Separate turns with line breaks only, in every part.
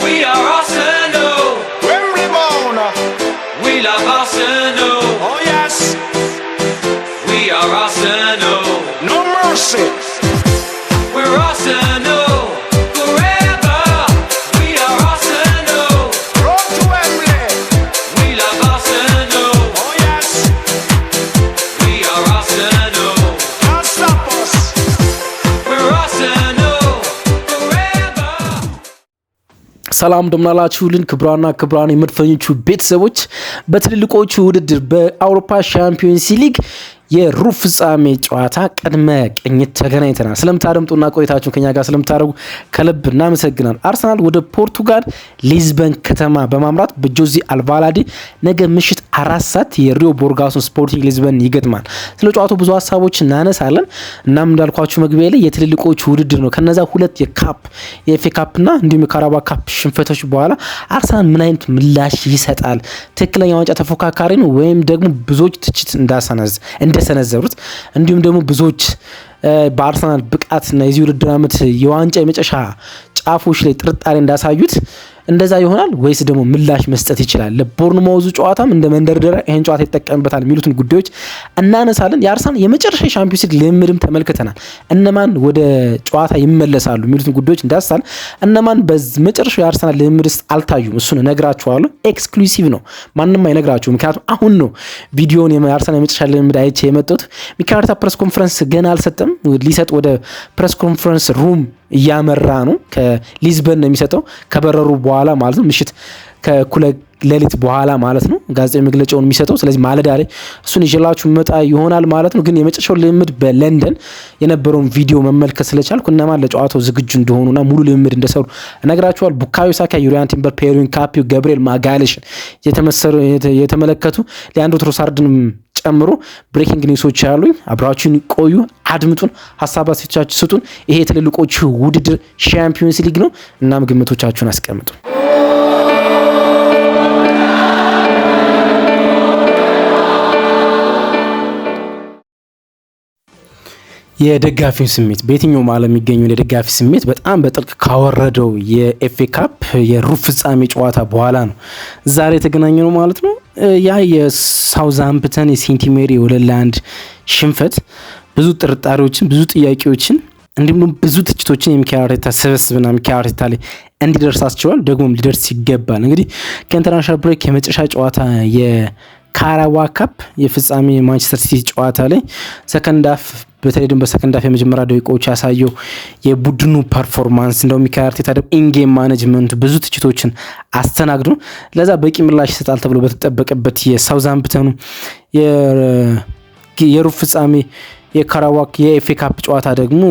We are Arsenal.
Wembley bound.
We love Arsenal.
Oh yes.
We are Arsenal.
No mercy.
We're Arsenal forever. We are Arsenal.
Road to Wembley.
We love Arsenal.
Oh yes.
We are Arsenal.
Can't stop us.
We're Arsenal forever.
ሰላም እንደምናላችሁልን ክብራና የመድፈኞቹ ቤተሰቦች በትልልቆቹ ውድድር በአውሮፓ ሻምፒዮንስ ሊግ የሩብ ፍጻሜ ጨዋታ ቅድመ ቅኝት ተገናኝተናል። ስለምታደምጡና ቆይታችሁን ከኛ ጋር ስለምታደርጉ ከልብ እናመሰግናለን። አርሰናል ወደ ፖርቱጋል ሊዝበን ከተማ በማምራት በጆዜ አልቫላዴ ነገ ምሽት 4 ሰዓት የሪዮ ቦርጋሶን ስፖርቲንግ ሊዝበን ይገጥማል። ስለ ጨዋታው ብዙ ሀሳቦች እናነሳለን። እናም እንዳልኳችሁ መግቢያ ላይ የትልልቆቹ ውድድር ነው። ከነዛ ሁለት የኤፍኤ ካፕና እንዲሁም የካራባ ካፕ ሽንፈቶች በኋላ አርሰናል ምን አይነት ምላሽ ይሰጣል? ትክክለኛ ዋንጫ ተፎካካሪ ነው ወይም ደግሞ ብዙዎች ትችት እንደሰነዘሩት እንዲሁም ደግሞ ብዙዎች በአርሰናል ብቃትና የዚህ ውድድር ዓመት የዋንጫ የመጨረሻ ጫፎች ላይ ጥርጣሬ እንዳሳዩት እንደዛ ይሆናል ወይስ ደግሞ ምላሽ መስጠት ይችላል? ለቦርንማውዙ ጨዋታም እንደ መንደርደሪያ ይሄን ጨዋታ ይጠቀምበታል የሚሉትን ጉዳዮች እናነሳለን። የአርሰናል የመጨረሻ ሻምፒዮንስ ሊግ ልምምድም ተመልክተናል። እነማን ወደ ጨዋታ ይመለሳሉ የሚሉትን ጉዳዮች እንዳስሳል። እነማን በመጨረሻው የአርሰናል ልምምድ ውስጥ አልታዩም እሱን እነግራችኋለሁ። ኤክስክሉሲቭ ነው፣ ማንም አይነግራችሁም። ምክንያቱም አሁን ነው ቪዲዮውን የአርሰናል የመጨረሻ ልምምድ አይቼ የመጣሁት። ሚኬል አርቴታ ፕሬስ ኮንፈረንስ ገና አልሰጠም። ሊሰጥ ወደ ፕሬስ ኮንፈረንስ ሩም እያመራ ነው። ከሊዝበን ነው የሚሰጠው ከበረሩ በኋላ ማለት ነው። ምሽት ከኩለ ሌሊት በኋላ ማለት ነው ጋዜጣዊ መግለጫውን የሚሰጠው። ስለዚህ ማለዳ ላይ እሱን ይዤላችሁ መጣ ይሆናል ማለት ነው። ግን የመጨረሻው ልምምድ በለንደን የነበረውን ቪዲዮ መመልከት ስለቻልኩ እነማን ለጨዋታው ዝግጁ እንደሆኑና ሙሉ ልምምድ እንደሰሩ እነግራችኋል። ቡካዮ ሳካ፣ ዩሪያን ቲምበር፣ ፔሪን ካፒዮ፣ ገብርኤል ማጋሌሽን የተመለከቱ ሊያንድሮ ትሮሳርድን ጨምሮ ብሬኪንግ ኒውሶች ያሉኝ። አብራችሁን ቆዩ፣ አድምጡን፣ ሀሳብ አስተያየታችሁን ስጡን። ይሄ የትልልቆቹ ውድድር ሻምፒዮንስ ሊግ ነው። እናም ግምቶቻችሁን አስቀምጡ። የደጋፊው ስሜት በየትኛውም ዓለም የሚገኘው የደጋፊ ስሜት በጣም በጥልቅ ካወረደው የኤፍኤ ካፕ የሩብ ፍጻሜ ጨዋታ በኋላ ነው ዛሬ የተገናኘ ነው ማለት ነው። ያ የሳውዝሃምፕተን የሴንት ሜሪ የ2-1 ሽንፈት ብዙ ጥርጣሬዎችን ብዙ ጥያቄዎችን እንዲሁም ብዙ ትችቶችን የሚኬል አርቴታ ስብስብና ሚኬል አርቴታ ላይ እንዲደርስ አስችሏል። ደግሞም ሊደርስ ይገባል። እንግዲህ ከኢንተርናሽናል ብሬክ የመጨረሻ ጨዋታ የካራባ ካፕ የፍጻሜ ማንቸስተር ሲቲ ጨዋታ ላይ ሰከንድ ሃፍ በተለይ ደግሞ በሰከንድ ሃፍ የመጀመሪያ ደቂቃዎች ያሳየው የቡድኑ ፐርፎርማንስ እንደው ሚኬል አርቴታ ደግሞ ኢንጌም ማኔጅመንቱ ብዙ ትችቶችን አስተናግዶ ለዛ በቂ ምላሽ ይሰጣል ተብሎ በተጠበቀበት የሳውዝሃምፕተኑ የሩብ ፍጻሜ የካራዋክ የኤፍኤ ካፕ ጨዋታ ደግሞ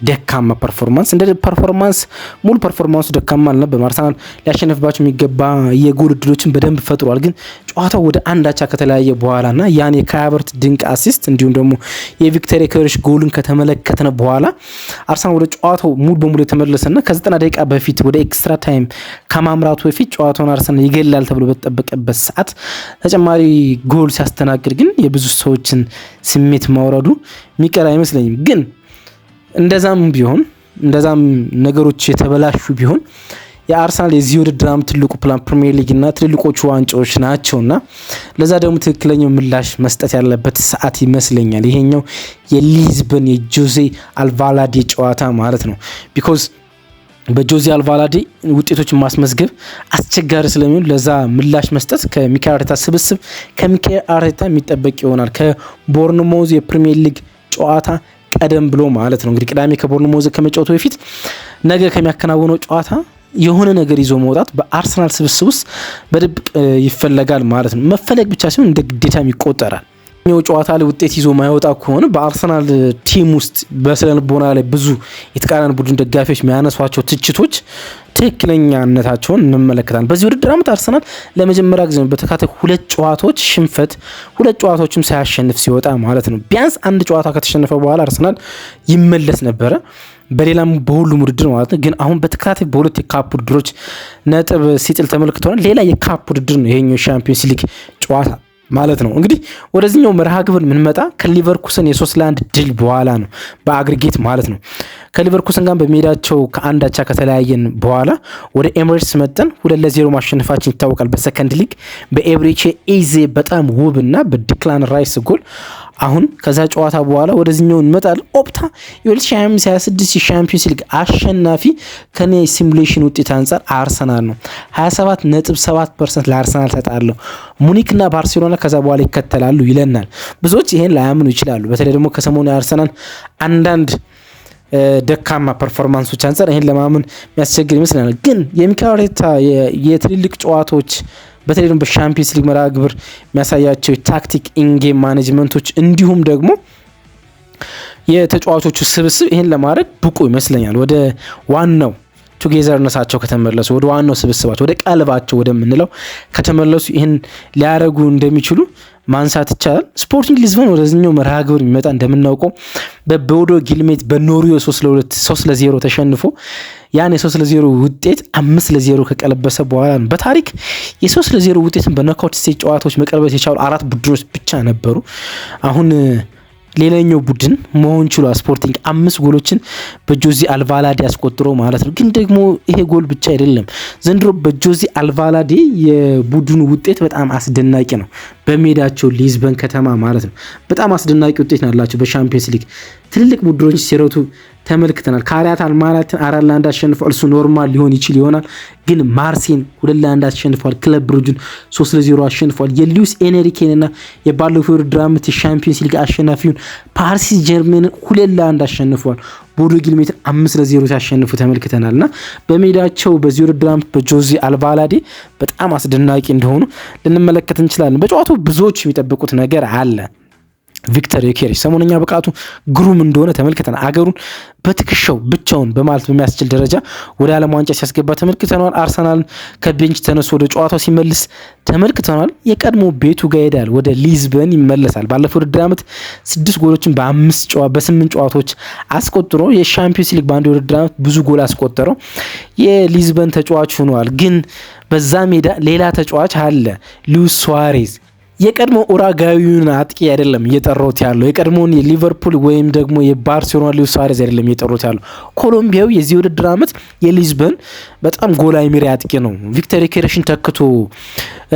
ደካማ ፐርፎርማንስ እንደ ፐርፎርማንስ ሙሉ ፐርፎርማንሱ ደካማ አልነበረም። አርሰናል ሊያሸንፍባቸው የሚገባ የጎል እድሎችን በደንብ ፈጥሯል። ግን ጨዋታው ወደ አንድ አቻ ከተለያየ በኋላና ያን የካያበርት ድንቅ አሲስት እንዲሁም ደግሞ የቪክተር ዮኬሬሽ ጎልን ከተመለከተነ በኋላ አርሰናል ወደ ጨዋታው ሙሉ በሙሉ የተመለሰና ከ90 ደቂቃ በፊት ወደ ኤክስትራ ታይም ከማምራቱ በፊት ጨዋታውን አርሰናል ይገላል ተብሎ በተጠበቀበት ሰዓት ተጨማሪ ጎል ሲያስተናግድ ግን የብዙ ሰዎችን ስሜት ማውረዱ ሚቀር አይመስለኝም። ግን እንደዛም ነገሮች የተበላሹ ቢሆን የአርሰናል የዚህ ውድድር ዓመት ትልቁ ፕላን ፕሪሚየር ሊግ እና ትልልቆቹ ዋንጫዎች ናቸውና ለዛ ደግሞ ትክክለኛው ምላሽ መስጠት ያለበት ሰዓት ይመስለኛል። ይሄኛው የሊዝበን የጆዜ አልቫላዴ ጨዋታ ማለት ነው። ቢኮዝ በጆዜ አልቫላዴ ውጤቶችን ማስመዝገብ አስቸጋሪ ስለሚሆን ለዛ ምላሽ መስጠት ከሚኬል አርቴታ ስብስብ ከሚኬል አርቴታ የሚጠበቅ ይሆናል። ከቦርንማውዝ የፕሪሚየር ሊግ ጨዋታ ቀደም ብሎ ማለት ነው። እንግዲህ ቅዳሜ ከቦርንማውዝ ከመጫወቱ በፊት ነገ ከሚያከናውነው ጨዋታ የሆነ ነገር ይዞ መውጣት በአርሰናል ስብስብ ውስጥ በድብቅ ይፈለጋል ማለት ነው። መፈለግ ብቻ ሲሆን እንደ ግዴታም ይቆጠራል። ኛው ጨዋታ ላይ ውጤት ይዞ ማይወጣ ከሆነ በአርሰናል ቲም ውስጥ በስነልቦና ላይ ብዙ የተቃራኒ ቡድን ደጋፊዎች የሚያነሷቸው ትችቶች ትክክለኛነታቸውን እንመለከታለን። በዚህ ውድድር ዓመት አርሰናል ለመጀመሪያ ጊዜ በተካታይ 2 ጨዋታዎች ሽንፈት 2 ጨዋታዎችም ሳያሸንፍ ሲወጣ ማለት ነው። ቢያንስ አንድ ጨዋታ ከተሸነፈ በኋላ አርሰናል ይመለስ ነበረ በሌላም በሁሉም ውድድር ማለት ነው። ግን አሁን በተከታታይ በሁለት የካፕ ውድድሮች ነጥብ ሲጥል ተመልክተናል። ሌላ የካፕ ውድድር ነው ይሄኛው ሻምፒዮንስ ሊግ ጨዋታ ማለት ነው። እንግዲህ ወደዚህኛው መርሃ ግብር ምንመጣ ከሊቨርኩሰን የ3-1 ድል በኋላ ነው በአግሪጌት ማለት ነው። ከሊቨርኩሰን ጋር በሜዳቸው ከአንድ አቻ ከተለያየን በኋላ ወደ ኤምሬትስ መጠን 2-0 ማሸነፋችን ይታወቃል። በሰከንድ ሊግ በኤብሬቼ ኤዜ በጣም ውብና በዲክላን ራይስ ጎል። አሁን ከዛ ጨዋታ በኋላ ወደዚህኛው እንመጣለን። ኦፕታ የ2025/26 የሻምፒዮንስ ሊግ አሸናፊ ከኔ ሲሙሌሽን ውጤት አንጻር አርሰናል ነው። 27.7% ለአርሰናል ሰጣለሁ። ሙኒክና ባርሴሎና ከዛ በኋላ ይከተላሉ ይለናል። ብዙዎች ይሄን ላያምኑ ይችላሉ። በተለይ ደግሞ ከሰሞኑ የአርሰናል አንዳንድ ደካማ ፐርፎርማንሶች አንጻር ይሄን ለማመን የሚያስቸግር ይመስላል። ግን የሚካኤል አርቴታ የትልልቅ ጨዋታዎች በተለይ ደግሞ በሻምፒዮንስ ሊግ መርሃ ግብር የሚያሳያቸው የታክቲክ ኢንጌም ማኔጅመንቶች እንዲሁም ደግሞ የተጫዋቾቹ ስብስብ ይሄን ለማድረግ ብቁ ይመስለኛል። ወደ ዋናው ቱጌዘርነሳቸው ከተመለሱ፣ ወደ ዋናው ስብስባቸው፣ ወደ ቀልባቸው ወደምንለው ከተመለሱ ይህን ሊያደርጉ እንደሚችሉ ማንሳት ይቻላል። ስፖርቲንግ ሊዝበን ወደዚህኛው መርሃ ግብር የሚመጣ እንደምናውቀው በቦዶ ግሊምት በኖርዌይ 3-0 ተሸንፎ ያን የ3-0 ውጤት 5-0 ከቀለበሰ በኋላ ነው። በታሪክ የ3-0 ውጤትን በኖካውት ስቴጅ ጨዋታዎች መቀልበስ የቻሉ 4 ቡድኖች ብቻ ነበሩ። አሁን ሌላኛው ቡድን መሆን ችሏል። ስፖርቲንግ 5 ጎሎችን በጆዚ አልቫላዴ አስቆጥሮ ማለት ነው። ግን ደግሞ ይሄ ጎል ብቻ አይደለም። ዘንድሮ በጆዚ አልቫላዴ የቡድኑ ውጤት በጣም አስደናቂ ነው። በሜዳቸው ሊዝበን ከተማ ማለት ነው። በጣም አስደናቂ ውጤት ነው ያላቸው። በሻምፒዮንስ ሊግ ትልልቅ ቡድኖች ሲረቱ ተመልክተናል። ካሪያት አልማራትን 4-1 አሸንፏል። እሱ ኖርማል ሊሆን ይችል ይሆናል። ግን ማርሴን 2-1 አሸንፏል። ክለብ ብሩጅን 3-0 አሸንፏል። የሉዊስ ኤንሪኬንና የባለፈው ውድድር ዓመት የሻምፒዮንስ ሊግ አሸናፊውን ፓሪስ ጀርሜንን 2-1 አሸንፏል። ቦዶ ግሊምትን 5-0 ሲያሸንፉ ተመልክተናልና በሜዳቸው በዚህ ውድድር ዓመት በጆዚ አልቫላዴ በጣም አስደናቂ እንደሆኑ ልንመለከት እንችላለን። በጨዋታው ብዙዎች የሚጠብቁት ነገር አለ። ቪክተር ዮኬሬሽ ሰሞነኛ ብቃቱ ግሩም እንደሆነ ተመልክተናል። አገሩን በትከሻው ብቻውን በማለት በሚያስችል ደረጃ ወደ ዓለም ዋንጫ ሲያስገባ ተመልክተናል። አርሰናል ከቤንች ተነስቶ ወደ ጨዋታው ሲመልስ ተመልክተናል። የቀድሞ ቤቱ ጋር ይሄዳል፣ ወደ ሊዝበን ይመለሳል። ባለፈው ውድድር ዓመት 6 ጎሎችን በ8 ጨዋታዎች አስቆጥሮ የሻምፒዮንስ ሊግ በአንድ ውድድር ዓመት ብዙ ጎል አስቆጠረው የሊዝበን ተጫዋች ሆኗል። ግን በዛ ሜዳ ሌላ ተጫዋች አለ፣ ሉዊስ ሱዋሬዝ። የቀድሞ ኡራጋዊውን አጥቂ አይደለም እየጠሩት ያለው። የቀድሞውን የሊቨርፑል ወይም ደግሞ የባርሴሎና ሉዊስ ሱዋሬዝ አይደለም እየጠሩት ያለው። ኮሎምቢያዊ የዚህ ውድድር ዓመት የሊዝበን በጣም ጎል አይሚሪ አጥቂ ነው። ቪክተር ዮኬሬሽን ተክቶ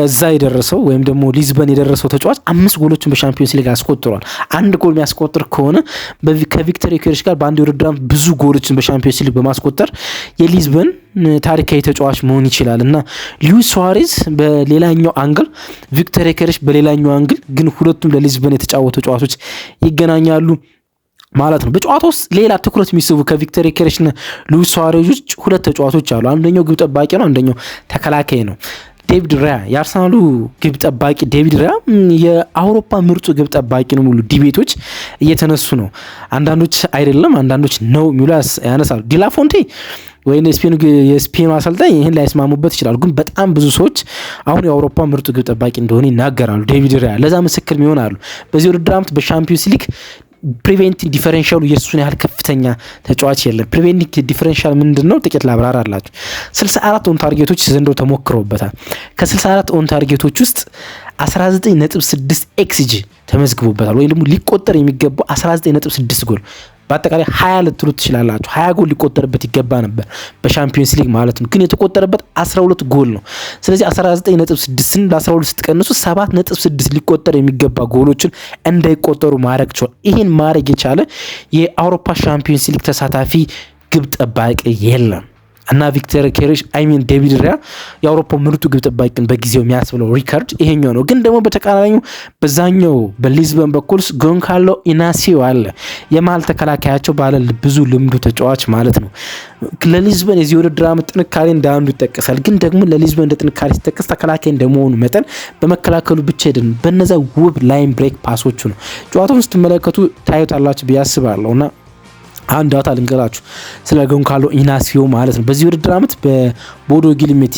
እዛ የደረሰው ወይም ደግሞ ሊዝበን የደረሰው ተጫዋች 5 ጎሎችን በሻምፒዮንስ ሊግ አስቆጥሯል። አንድ ጎል የሚያስቆጥር ከሆነ ከቪክተር ዮኬሬሽ ጋር በአንድ ውድድር ዓመት ብዙ ጎሎችን በሻምፒዮንስ ሊግ በማስቆጠር የሊዝበን ታሪካዊ ተጫዋች መሆን ይችላል እና ሉዊስ ሱዋሬዝ በሌላኛው አንግል፣ ቪክተር ዮኬሬሽ በሌላኛው አንግል፣ ግን ሁለቱም ለሊዝበን የተጫወቱ ተጫዋቾች ይገናኛሉ ማለት ነው። በጨዋታ ውስጥ ሌላ ትኩረት የሚስቡ ከቪክተር ዮኬሬሽና ሉዊስ ሱዋሬዝ ውጭ 2 ተጫዋቾች አሉ። አንደኛው ግብ ጠባቂ ነው፣ አንደኛው ተከላካይ ነው። ዴቪድ ራያ የአርሰናሉ ግብ ጠባቂ ዴቪድ ራያ የአውሮፓ ምርጡ ግብ ጠባቂ ነው ሙሉ ዲቤቶች እየተነሱ ነው። አንዳንዶች አይደለም፣ አንዳንዶች ነው የሚሉ ያነሳሉ። ዲላፎንቴ ወይም የስፔኑ አሰልጣኝ ይህን ላይስማሙበት ይችላሉ። ግን በጣም ብዙ ሰዎች አሁን የአውሮፓ ምርጡ ግብ ጠባቂ እንደሆነ ይናገራሉ። ዴቪድ ራያ ለዛ ምስክር ይሆናሉ። በዚህ ውድድር ዓመት በሻምፒዮንስ ሊግ ፕሪቬንቲንግ ዲፈረንሻሉ የሱን ያህል ከፍተኛ ተጫዋች የለም። ፕሪቬንቲንግ ዲፈረንሻል ምንድነው? ጥቂት ላብራራ አላችሁ። 64 ኦን ታርጌቶች ዘንድሮ ተሞክረውበታል። ከ64 ኦን ታርጌቶች ውስጥ 19.6 ኤክስጂ ተመዝግቦበታል። ወይም ደግሞ ሊቆጠር የሚገባው 19.6 ጎል በአጠቃላይ 20 ልትሉት ትችላላችሁ። 20 ጎል ሊቆጠርበት ይገባ ነበር በሻምፒዮንስ ሊግ ማለት ነው። ግን የተቆጠረበት 12 ጎል ነው። ስለዚህ 19.6ን ለ12 ስትቀንሱ 7.6 ሊቆጠር የሚገባ ጎሎችን እንዳይቆጠሩ ማድረግ ችሏል። ይህን ማድረግ የቻለ የአውሮፓ ሻምፒዮንስ ሊግ ተሳታፊ ግብ ጠባቂ የለም እና ቪክተር ዮኬሬሽ ዴቪድ ራያ የአውሮፓ ምርጡ ግብ ጠባቂን በጊዜው የሚያስብለው ሪካርድ ይሄኛው ነው። ግን ደግሞ በተቃራኒው በዛኛው በሊዝበን በኩል ጎንካሎ ኢናሲዮ አለ። የመሀል ተከላካያቸው ባለ ብዙ ልምዱ ተጫዋች ማለት ነው። ለሊዝበን የዚህ ውድድር ዓመት ጥንካሬ እንዳንዱ ይጠቀሳል። ግን ደግሞ ለሊዝበን እንደ ጥንካሬ ሲጠቀስ ተከላካይ እንደመሆኑ መጠን በመከላከሉ ብቻ አይደለም፣ በነዛ ውብ ላይን ብሬክ ፓሶቹ ነው። ጨዋታውን ስትመለከቱ ታዩታላችሁ ብዬ አስባለሁና አንድ ዳታ ልንገራችሁ ስለ ጎንካሎ ኢናሲዮ ማለት ነው። በዚህ ውድድር ዓመት በቦዶ ግሊምት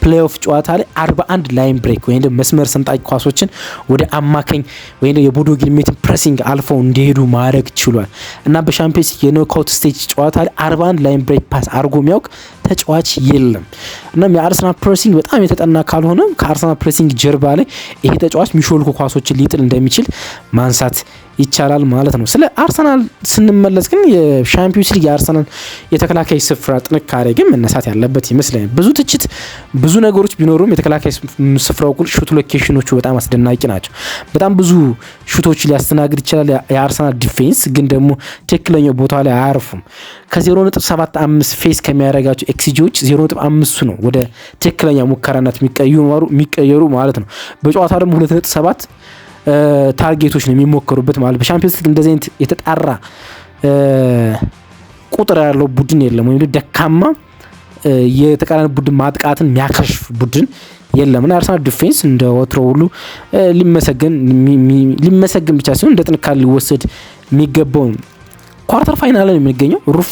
ፕሌይኦፍ ጨዋታ ላይ 41 ላይን ብሬክ ወይም መስመር ሰንጣቂ ኳሶችን ወደ አማካኝ ወይም የቦዶ ግሊምትን ፕሬሲንግ አልፈው እንዲሄዱ ማድረግ ችሏል እና በሻምፒዮንስ ሊግ የኖክአውት ስቴጅ ጨዋታ ላይ 41 ላይን ብሬክ ፓስ አድርጎ የሚያውቅ ተጫዋች የለም። እናም የአርሰናል ፕሬሲንግ በጣም የተጠና ካልሆነ ከአርሰናል ፕሬሲንግ ጀርባ ላይ ይሄ ተጫዋች የሚሾልኩ ኳሶችን ሊጥል እንደሚችል ማንሳት ይቻላል ማለት ነው። ስለ አርሰናል ስንመለስ ግን የሻምፒዮንስ ሊግ የአርሰናል የተከላካይ ስፍራ ጥንካሬ ግን መነሳት ያለበት ይመስለኛል። ብዙ ትችት ብዙ ነገሮች ቢኖሩም የተከላካይ ስፍራው ቁል ሹት ሎኬሽኖቹ በጣም አስደናቂ ናቸው። በጣም ብዙ ሹቶች ሊያስተናግድ ይችላል የአርሰናል ዲፌንስ፣ ግን ደግሞ ትክክለኛው ቦታ ላይ አያርፉም። ከ0.75 ፌስ ከሚያደርጋቸው ኤክስጂዎች 0.5 ነው ወደ ትክክለኛ ሙከራነት የሚቀየሩ ማለት ነው። በጨዋታ ደግሞ 2.7 ታርጌቶች ነው የሚሞከሩበት ማለት። በሻምፒዮንስ ሊግ እንደዚህ አይነት የተጣራ ቁጥር ያለው ቡድን የለም፣ ወይም ደካማ የተቃራኒ ቡድን ማጥቃትን የሚያከሽፍ ቡድን የለም እና አርሰናል ዲፌንስ እንደ ወትሮ ሁሉ ሊመሰገን ብቻ ሲሆን እንደ ጥንካሬ ሊወሰድ የሚገባው ነው። ኳርተር ፋይናል ላይ የሚገኘው ሩብ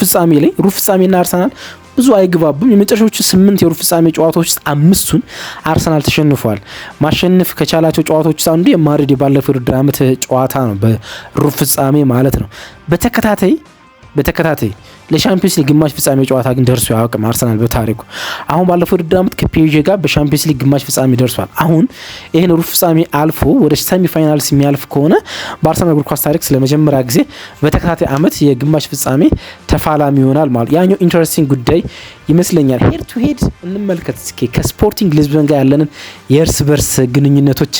ፍጻሜና አርሰናል ብዙ አይግባቡም። የመጨረሻዎቹ 8 የሩብ ፍጻሜ ጨዋታዎች ውስጥ 5ቱን አርሰናል ተሸንፏል። ማሸነፍ ከቻላቸው ጨዋታዎች ውስጥ አንዱ የማድሪድ ባለፈው የውድድር ዓመት ጨዋታ ነው፣ በሩብ ፍጻሜ ማለት ነው። በተከታታይ ለሻምፒዮንስ ሊግ ግማሽ ፍጻሜ ጨዋታ ግን ደርሶ ያውቅም አርሰናል በታሪኩ። አሁን ባለፈው ውድድር ዓመት ከፒኤስጂ ጋር በሻምፒዮንስ ሊግ ግማሽ ፍጻሜ ደርሷል። አሁን ይህን ሩብ ፍጻሜ አልፎ ወደ ሰሚ ፋይናልስ የሚያልፍ ከሆነ በአርሰናል እግር ኳስ ታሪክ ስለመጀመሪያ ጊዜ በተከታታይ ዓመት የግማሽ ፍጻሜ ተፋላሚ ይሆናል ማለት ያኛው ኢንተረስቲንግ ጉዳይ ይመስለኛል። ሄድ ቱ ሄድ እንመልከት እስኪ ከስፖርቲንግ ሊዝበን ጋር ያለንን የእርስ በርስ ግንኙነቶች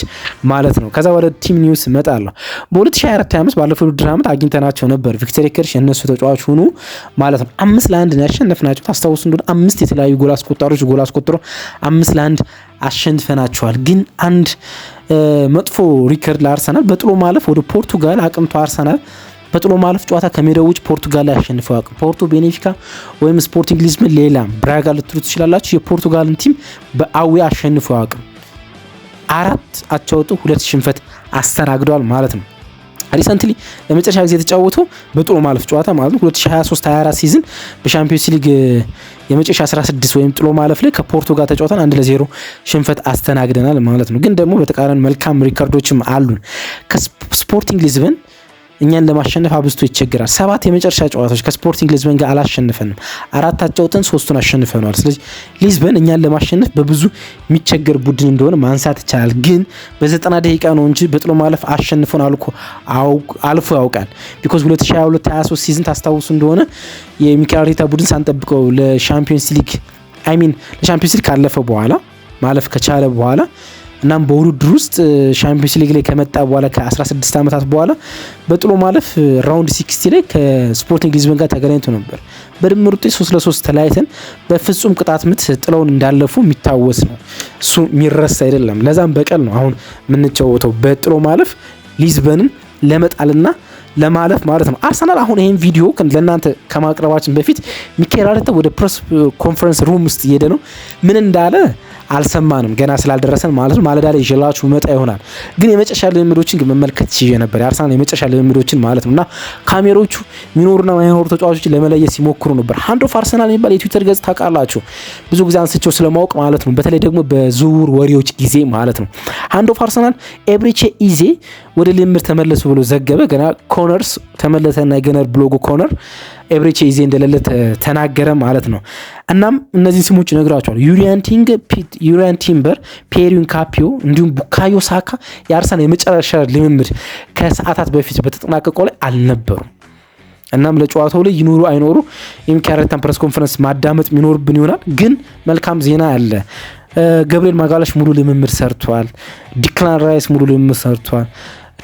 ማለት ነው። ከዛ ወደ ቲም ኒውስ እመጣለሁ። በ2024 ባለፈው ውድድር ዓመት አግኝተናቸው ነበር። ቪክተር ዮኬሬሽ የነሱ ተጫዋች ሆኑ ማለት ነው። 5-1 ነው ያሸነፍናቸው። ታስታውሱ እንደሆነ 5 የተለያዩ ጎል አስቆጥሮ 5-1 አሸንፈናቸዋል። ግን አንድ መጥፎ ሪከርድ ለአርሰናል በጥሎ ማለፍ ወደ ፖርቱጋል አቅምቶ አርሰናል በጥሎ ማለፍ ጨዋታ ከሜዳው ውጭ ፖርቱጋል ላይ አሸንፈው አቅም ፖርቶ ቤኔፊካ ወይም ስፖርቲንግ ሊዝበን ሌላም ብራጋ ልትሉ ትችላላችሁ። የፖርቱጋልን ቲም በአዌ አሸንፈው አቅም 4 አቻ ወጡ 2 ሽንፈት አስተናግደዋል ማለት ነው። ሪሰንትሊ ለመጨረሻ ጊዜ የተጫወተው በጥሎ ማለፍ ጨዋታ ማለት ነው 2023-24 ሲዝን በሻምፒዮንስ ሊግ የመጨረሻ 16 ወይም ጥሎ ማለፍ ላይ ከፖርቶ ጋር ተጫውተን 1-0 ሽንፈት አስተናግደናል ማለት ነው። ግን ደግሞ በተቃራኒ መልካም ሪከርዶችም አሉን። ከስፖርቲንግ ሊዝበን እኛን ለማሸነፍ አብዝቶ ይቸግራል። 7 የመጨረሻ ጨዋታዎች ከስፖርቲንግ ሊዝበን ጋር አላሸነፈንም። 4 አጫውተን 3ቱን አሸንፈናል። ስለዚህ ሊዝበን እኛን ለማሸነፍ በብዙ የሚቸገር ቡድን እንደሆነ ማንሳት ይቻላል። ግን በ90 ደቂቃ ነው እንጂ በጥሎ ማለፍ አሸንፈን አልፎ ያውቃል። ቢኮዝ 2022-23 ሲዝን ታስታውሱ እንደሆነ የሚካኤል አርቴታ ቡድን ሳንጠብቀው ለሻምፒዮንስ ሊግ ካለፈ በኋላ ማለፍ ከቻለ በኋላ እናም በውድድር ውስጥ ሻምፒዮንስ ሊግ ላይ ከመጣ በኋላ ከ16 ዓመታት በኋላ በጥሎ ማለፍ ራውንድ 60 ላይ ከስፖርቲንግ ሊዝበን ጋር ተገናኝቶ ነበር። በድምር ውጤት 3-3 ተለያይተን በፍጹም ቅጣት ምት ጥለውን እንዳለፉ የሚታወስ ነው። እሱ የሚረሳ አይደለም። ለዛም በቀል ነው አሁን የምንጫወተው በጥሎ ማለፍ ሊዝበንን ለመጣልና ለማለፍ ማለት ነው። አርሰናል አሁን ይሄን ቪዲዮ ለእናንተ ከማቅረባችን በፊት ሚካኤል አርቴታ ወደ ፕሬስ ኮንፈረንስ ሩም ውስጥ እየሄደ ነው። ምን እንዳለ አልሰማንም ገና ስላልደረሰን ማለት ነው። ማለዳ ላይ ይዤላችሁ መጣ ይሆናል። ግን የመጨረሻ ልምምዶችን ግን መመልከት ይችላል ነበር የአርሰናል የመጨረሻ ልምምዶችን ማለት ነውና ካሜራዎቹ ሚኖሩና ማይኖሩ ተጫዋቾችን ለመለየት ሲሞክሩ ነበር። ሃንድ ኦፍ አርሰናል የሚባል የትዊተር ገጽ ታውቃላችሁ፣ ብዙ ጊዜ አንስቼው ስለማወቅ ማለት ነው። በተለይ ደግሞ በዝውውር ወሬዎች ጊዜ ማለት ነው። ሃንድ ኦፍ አርሰናል ኤብሪቼ ኢዜ ወደ ልምምድ ተመለሱ ብሎ ዘገበ። ገና ኮነርስ ተመለሰና የገነር ብሎጉ ኮነር ኤብሪቼ ኢዜ እንደሌለ ተናገረ ማለት ነው። እናም እነዚህን ስሞች ነግራቸዋል። ዩሪያን ቲምበር፣ ፒየር ኢንካፒዮ እንዲሁም ቡካዮ ሳካ የአርሰናል የመጨረሻ ልምምድ ከሰዓታት በፊት በተጠናቀቀው ላይ አልነበሩም። እናም ለጨዋታው ላይ ይኖሩ አይኖሩ የሚካኤል አርቴታን ፕሬስ ኮንፈረንስ ማዳመጥ የሚኖርብን ይሆናል። ግን መልካም ዜና አለ። ገብርኤል ማጋላሽ ሙሉ ልምምድ ሰርቷል። ዲክላን ራይስ ሙሉ ልምምድ ሰርቷል።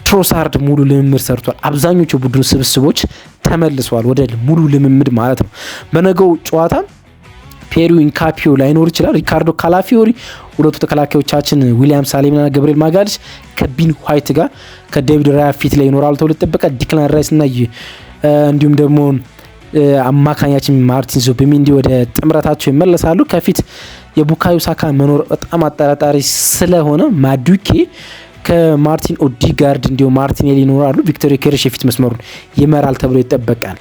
ትሮሳርድ ሙሉ ልምምድ ሰርቷል። አብዛኞቹ ቡድኑ ስብስቦች ተመልሰዋል ወደ ሙሉ ልምምድ ማለት ነው። በነገው ጨዋታ ፒየር ኢንካፒዮ ላይኖር ይችላል። ሪካርዶ ካላፊዮሪ ሁለቱ ተከላካዮቻችን ዊሊያም ሳሊባና ገብርኤል ማጋላሽ ከቢን ዋይት ጋር ከዴቪድ ራያ ፊት ላይ ይኖራሉ ተብሎ ይጠበቃል። ዲክላን ራይስ እና እንዲሁም ደግሞ አማካኛችን ማርቲን ዙቢሜንዲ ወደ ጥምረታቸው ይመለሳሉ። ከፊት የቡካዮ ሳካ መኖር በጣም አጠራጣሪ ስለሆነ ማዱኬ ከማርቲን ኦዲጋርድ እንዲሁም ማርቲኔሊ ይኖራሉ። ቪክተር ዮኬሬሽ የፊት መስመሩን ይመራል ተብሎ ይጠበቃል።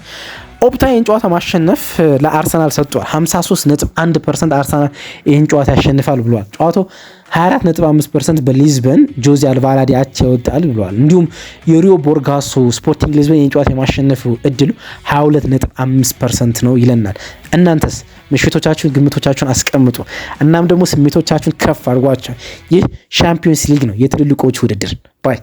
ኦፕታ ይህን ጨዋታ ማሸነፍ ለአርሰናል ሰጥቷል። 53.1% አርሰናል ይህን ጨዋታ ያሸንፋል ብሏል። ጨዋታው 24.5% በሊዝበን ጆዜ አልቫላዲ አቻ ይወጣል ብሏል። እንዲሁም የሪዮ ቦርጋሶ ስፖርቲንግ ሊዝበን ይህን ጨዋታ የማሸነፍ እድሉ 22.5% ነው ይለናል። እናንተስ ምሽቶቻችሁን ግምቶቻችሁን አስቀምጡ። እናም ደግሞ ስሜቶቻችሁን ከፍ አድርጓቸው። ይህ ሻምፒዮንስ ሊግ ነው፣ የትልልቆቹ ውድድር ባይ